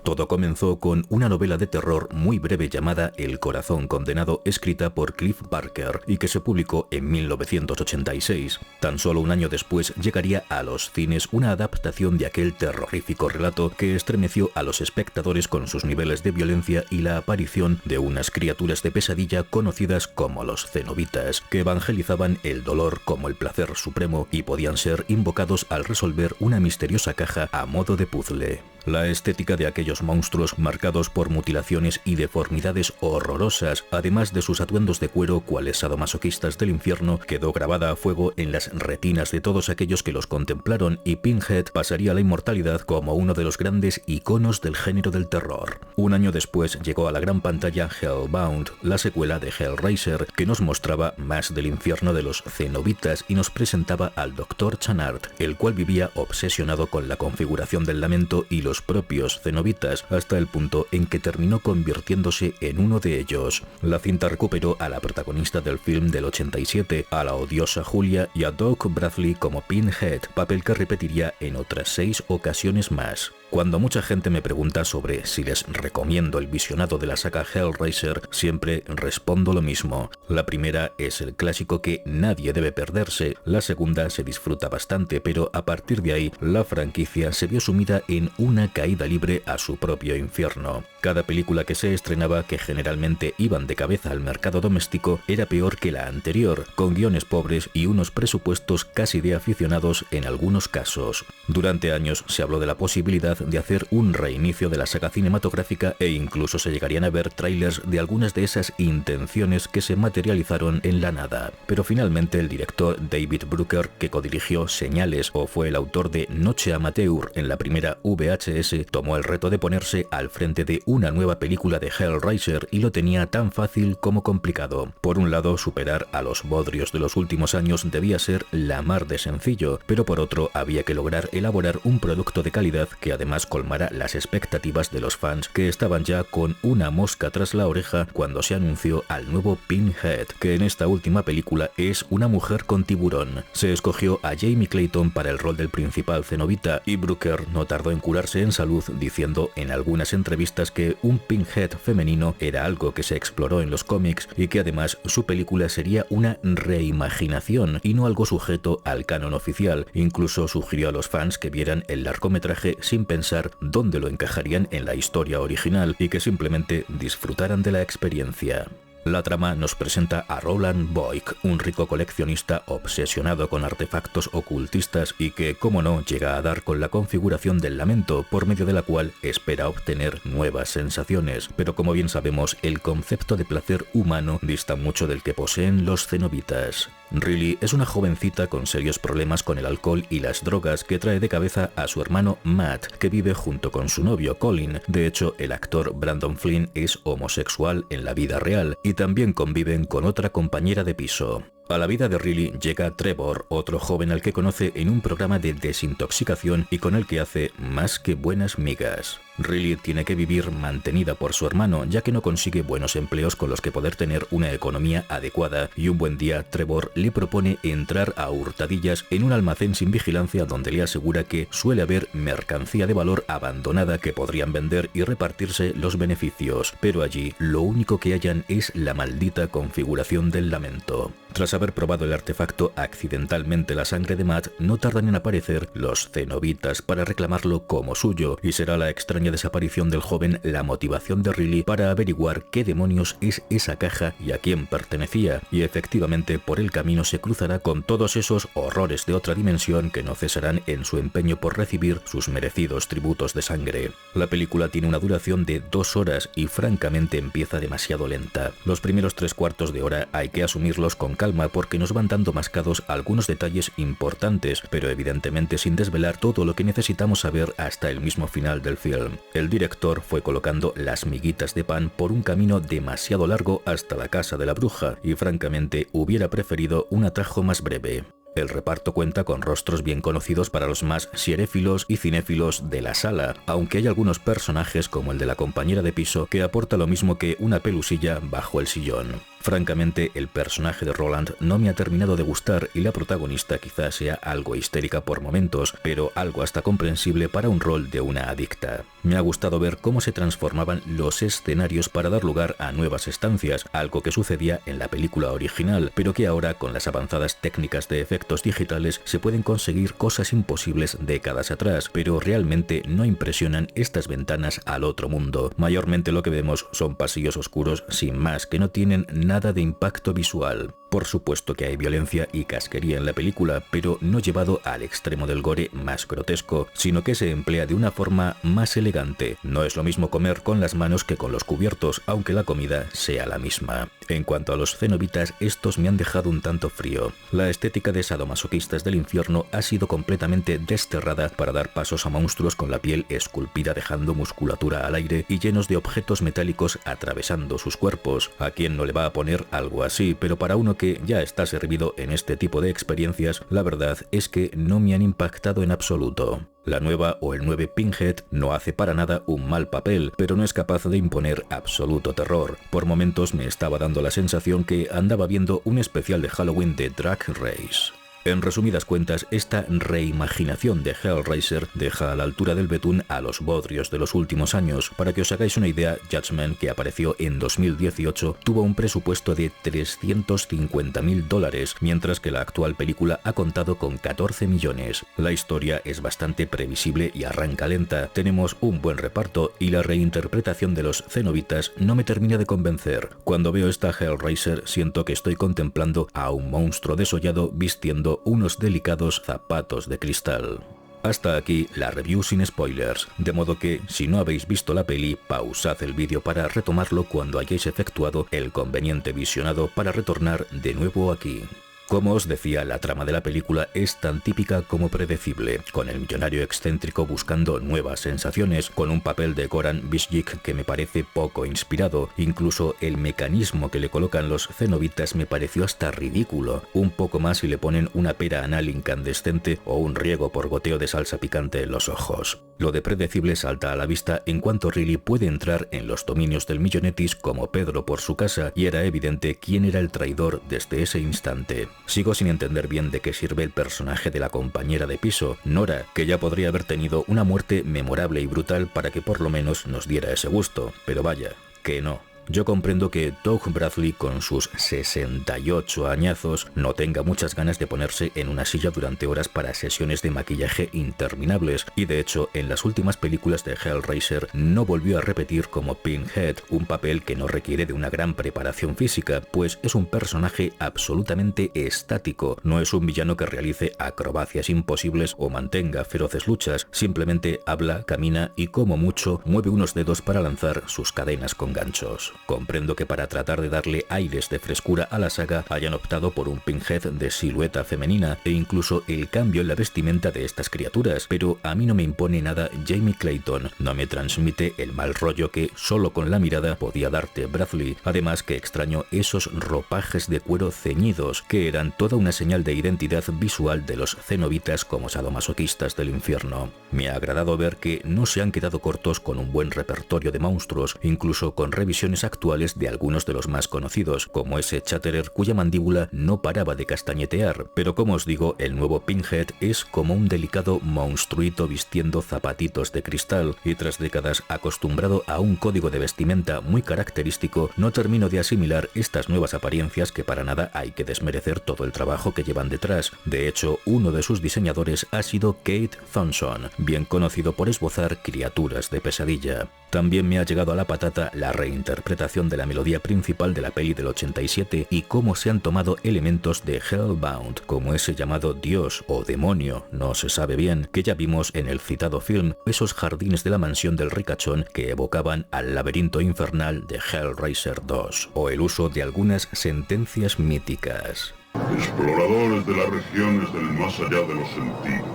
Todo comenzó con una novela de terror muy breve llamada El corazón condenado, escrita por Clive Barker y que se publicó en 1986. Tan solo un año después llegaría a los cines una adaptación de aquel terrorífico relato que estremeció a los espectadores con sus niveles de violencia y la aparición de unas criaturas de pesadilla conocidas como los cenobitas, que evangelizaban el dolor como el placer supremo y podían ser invocados al resolver una misteriosa caja a modo de puzzle. La estética de aquellos monstruos, marcados por mutilaciones y deformidades horrorosas, además de sus atuendos de cuero cuales sadomasoquistas del infierno, quedó grabada a fuego en las retinas de todos aquellos que los contemplaron, y Pinhead pasaría a la inmortalidad como uno de los grandes iconos del género del terror. Un año después llegó a la gran pantalla Hellbound, la secuela de Hellraiser, que nos mostraba más del infierno de los cenobitas y nos presentaba al Dr. Channard, el cual vivía obsesionado con la configuración del lamento y los propios cenobitas, hasta el punto en que terminó convirtiéndose en uno de ellos. La cinta recuperó a la protagonista del film del 87, a la odiosa Julia, y a Doc Bradley como Pinhead, papel que repetiría en otras 6 ocasiones más. Cuando mucha gente me pregunta sobre si les recomiendo el visionado de la saga Hellraiser, siempre respondo lo mismo. La primera es el clásico que nadie debe perderse, la segunda se disfruta bastante, pero a partir de ahí la franquicia se vio sumida en una caída libre a su propio infierno. Cada película que se estrenaba, que generalmente iban de cabeza al mercado doméstico, era peor que la anterior, con guiones pobres y unos presupuestos casi de aficionados en algunos casos. Durante años se habló de la posibilidad de hacer un reinicio de la saga cinematográfica e incluso se llegarían a ver trailers de algunas de esas intenciones que se materializaron en la nada. Pero finalmente el director David Brucker, que codirigió Señales o fue el autor de Noche Amateur en la primera VHS, tomó el reto de ponerse al frente de una nueva película de Hellraiser y lo tenía tan fácil como complicado. Por un lado, superar a los bodrios de los últimos años debía ser la mar de sencillo, pero por otro había que lograr elaborar un producto de calidad que además colmara las expectativas de los fans, que estaban ya con una mosca tras la oreja cuando se anunció al nuevo Pinhead, que en esta última película es una mujer con tiburón. Se escogió a Jamie Clayton para el rol del principal cenobita y Brucker no tardó en curarse en salud diciendo en algunas entrevistas que un Pinhead femenino era algo que se exploró en los cómics y que además su película sería una reimaginación y no algo sujeto al canon oficial. Incluso sugirió a los fans que vieran el largometraje sin pensar dónde lo encajarían en la historia original y que simplemente disfrutaran de la experiencia. La trama nos presenta a Roland Boyk, un rico coleccionista obsesionado con artefactos ocultistas y que, como no, llega a dar con la configuración del lamento, por medio de la cual espera obtener nuevas sensaciones. Pero como bien sabemos, el concepto de placer humano dista mucho del que poseen los cenobitas. Riley es una jovencita con serios problemas con el alcohol y las drogas que trae de cabeza a su hermano Matt, que vive junto con su novio Colin. De hecho, el actor Brandon Flynn es homosexual en la vida real y también conviven con otra compañera de piso. A la vida de Riley llega Trevor, otro joven al que conoce en un programa de desintoxicación y con el que hace más que buenas migas. Riley tiene que vivir mantenida por su hermano, ya que no consigue buenos empleos con los que poder tener una economía adecuada, y un buen día Trevor le propone entrar a hurtadillas en un almacén sin vigilancia donde le asegura que suele haber mercancía de valor abandonada que podrían vender y repartirse los beneficios, pero allí lo único que hallan es la maldita configuración del lamento. Tras haber probado el artefacto accidentalmente la sangre de Matt, no tardan en aparecer los cenobitas para reclamarlo como suyo, y será la extraña desaparición del joven la motivación de Riley para averiguar qué demonios es esa caja y a quién pertenecía, y efectivamente por el camino se cruzará con todos esos horrores de otra dimensión que no cesarán en su empeño por recibir sus merecidos tributos de sangre. La película tiene una duración de 2 horas y francamente empieza demasiado lenta. Los primeros 3/4 de hora hay que asumirlos con calma porque nos van dando mascados algunos detalles importantes, pero evidentemente sin desvelar todo lo que necesitamos saber hasta el mismo final del film. El director fue colocando las miguitas de pan por un camino demasiado largo hasta la casa de la bruja y francamente hubiera preferido un atajo más breve. El reparto cuenta con rostros bien conocidos para los más seréfilos y cinéfilos de la sala, aunque hay algunos personajes como el de la compañera de piso que aporta lo mismo que una pelusilla bajo el sillón. Francamente, el personaje de Roland no me ha terminado de gustar y la protagonista quizás sea algo histérica por momentos, pero algo hasta comprensible para un rol de una adicta. Me ha gustado ver cómo se transformaban los escenarios para dar lugar a nuevas estancias, algo que sucedía en la película original, pero que ahora con las avanzadas técnicas de efectos digitales se pueden conseguir cosas imposibles décadas atrás, pero realmente no impresionan estas ventanas al otro mundo. Mayormente lo que vemos son pasillos oscuros sin más, que no tienen nada de impacto visual. Por supuesto que hay violencia y casquería en la película, pero no llevado al extremo del gore más grotesco, sino que se emplea de una forma más elegante. No es lo mismo comer con las manos que con los cubiertos, aunque la comida sea la misma. En cuanto a los cenobitas, estos me han dejado un tanto frío. La estética de sadomasoquistas del infierno ha sido completamente desterrada para dar pasos a monstruos con la piel esculpida dejando musculatura al aire y llenos de objetos metálicos atravesando sus cuerpos. ¿A quién no le va a poner algo así? Pero para uno que ya está servido en este tipo de experiencias, la verdad es que no me han impactado en absoluto. La nueva o el 9 Pinhead no hace para nada un mal papel, pero no es capaz de imponer absoluto terror. Por momentos me estaba dando la sensación que andaba viendo un especial de Halloween de Drag Race. En resumidas cuentas, esta reimaginación de Hellraiser deja a la altura del betún a los bodrios de los últimos años. Para que os hagáis una idea, Judgment, que apareció en 2018, tuvo un presupuesto de $350.000, mientras que la actual película ha contado con 14 millones. La historia es bastante previsible y arranca lenta, tenemos un buen reparto y la reinterpretación de los cenobitas no me termina de convencer. Cuando veo esta Hellraiser siento que estoy contemplando a un monstruo desollado vistiendo unos delicados zapatos de cristal. Hasta aquí la review sin spoilers, de modo que si no habéis visto la peli, pausad el vídeo para retomarlo cuando hayáis efectuado el conveniente visionado para retornar de nuevo aquí. Como os decía, la trama de la película es tan típica como predecible, con el millonario excéntrico buscando nuevas sensaciones, con un papel de Goran Visjic que me parece poco inspirado. Incluso el mecanismo que le colocan los cenobitas me pareció hasta ridículo. Un poco más y le ponen una pera anal incandescente o un riego por goteo de salsa picante en los ojos. Lo de predecible salta a la vista en cuanto Riley puede entrar en los dominios del millonetis como Pedro por su casa, y era evidente quién era el traidor desde ese instante. Sigo sin entender bien de qué sirve el personaje de la compañera de piso, Nora, que ya podría haber tenido una muerte memorable y brutal para que por lo menos nos diera ese gusto, pero vaya, que no. Yo comprendo que Doug Bradley, con sus 68 añazos, no tenga muchas ganas de ponerse en una silla durante horas para sesiones de maquillaje interminables, y de hecho en las últimas películas de Hellraiser no volvió a repetir como Pinhead, un papel que no requiere de una gran preparación física, pues es un personaje absolutamente estático, no es un villano que realice acrobacias imposibles o mantenga feroces luchas, simplemente habla, camina y como mucho mueve unos dedos para lanzar sus cadenas con ganchos. Comprendo que para tratar de darle aires de frescura a la saga hayan optado por un Pinhead de silueta femenina e incluso el cambio en la vestimenta de estas criaturas, pero a mí no me impone nada Jamie Clayton, no me transmite el mal rollo que solo con la mirada podía darte Bradley, además que extraño esos ropajes de cuero ceñidos que eran toda una señal de identidad visual de los cenobitas como sadomasoquistas del infierno. Me ha agradado ver que no se han quedado cortos con un buen repertorio de monstruos, incluso con revisiones actuales de algunos de los más conocidos, como ese Chatterer cuya mandíbula no paraba de castañetear, pero como os digo, el nuevo Pinhead es como un delicado monstruito vistiendo zapatitos de cristal, y tras décadas acostumbrado a un código de vestimenta muy característico, no termino de asimilar estas nuevas apariencias que para nada hay que desmerecer todo el trabajo que llevan detrás. De hecho, uno de sus diseñadores ha sido Kate Thompson, bien conocido por esbozar criaturas de pesadilla. También me ha llegado a la patata la reinterpretación de la melodía principal de la peli del 87 y cómo se han tomado elementos de Hellbound, como ese llamado dios o demonio, no se sabe bien, que ya vimos en el citado film, esos jardines de la mansión del ricachón que evocaban al laberinto infernal de Hellraiser 2, o el uso de algunas sentencias míticas. Exploradores de las regiones del más allá de los sentidos.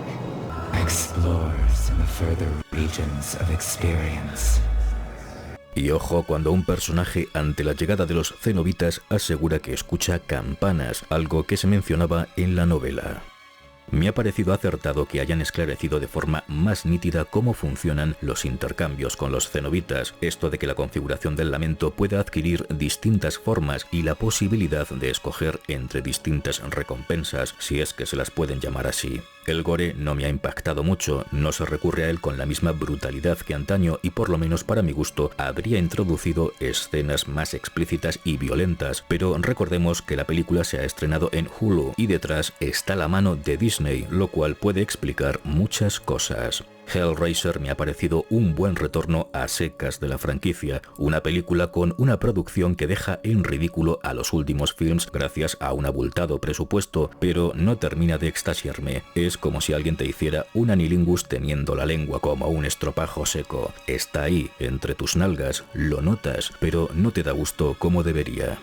Explorers in the further regions of experience. Y ojo cuando un personaje ante la llegada de los cenobitas asegura que escucha campanas, algo que se mencionaba en la novela. Me ha parecido acertado que hayan esclarecido de forma más nítida cómo funcionan los intercambios con los cenobitas, esto de que la configuración del lamento pueda adquirir distintas formas y la posibilidad de escoger entre distintas recompensas, si es que se las pueden llamar así. El gore no me ha impactado mucho, no se recurre a él con la misma brutalidad que antaño y por lo menos para mi gusto habría introducido escenas más explícitas y violentas, pero recordemos que la película se ha estrenado en Hulu y detrás está la mano de Disney, lo cual puede explicar muchas cosas. Hellraiser me ha parecido un buen retorno a secas de la franquicia, una película con una producción que deja en ridículo a los últimos films gracias a un abultado presupuesto, pero no termina de extasiarme. Es como si alguien te hiciera un anilingus teniendo la lengua como un estropajo seco. Está ahí, entre tus nalgas, lo notas, pero no te da gusto como debería.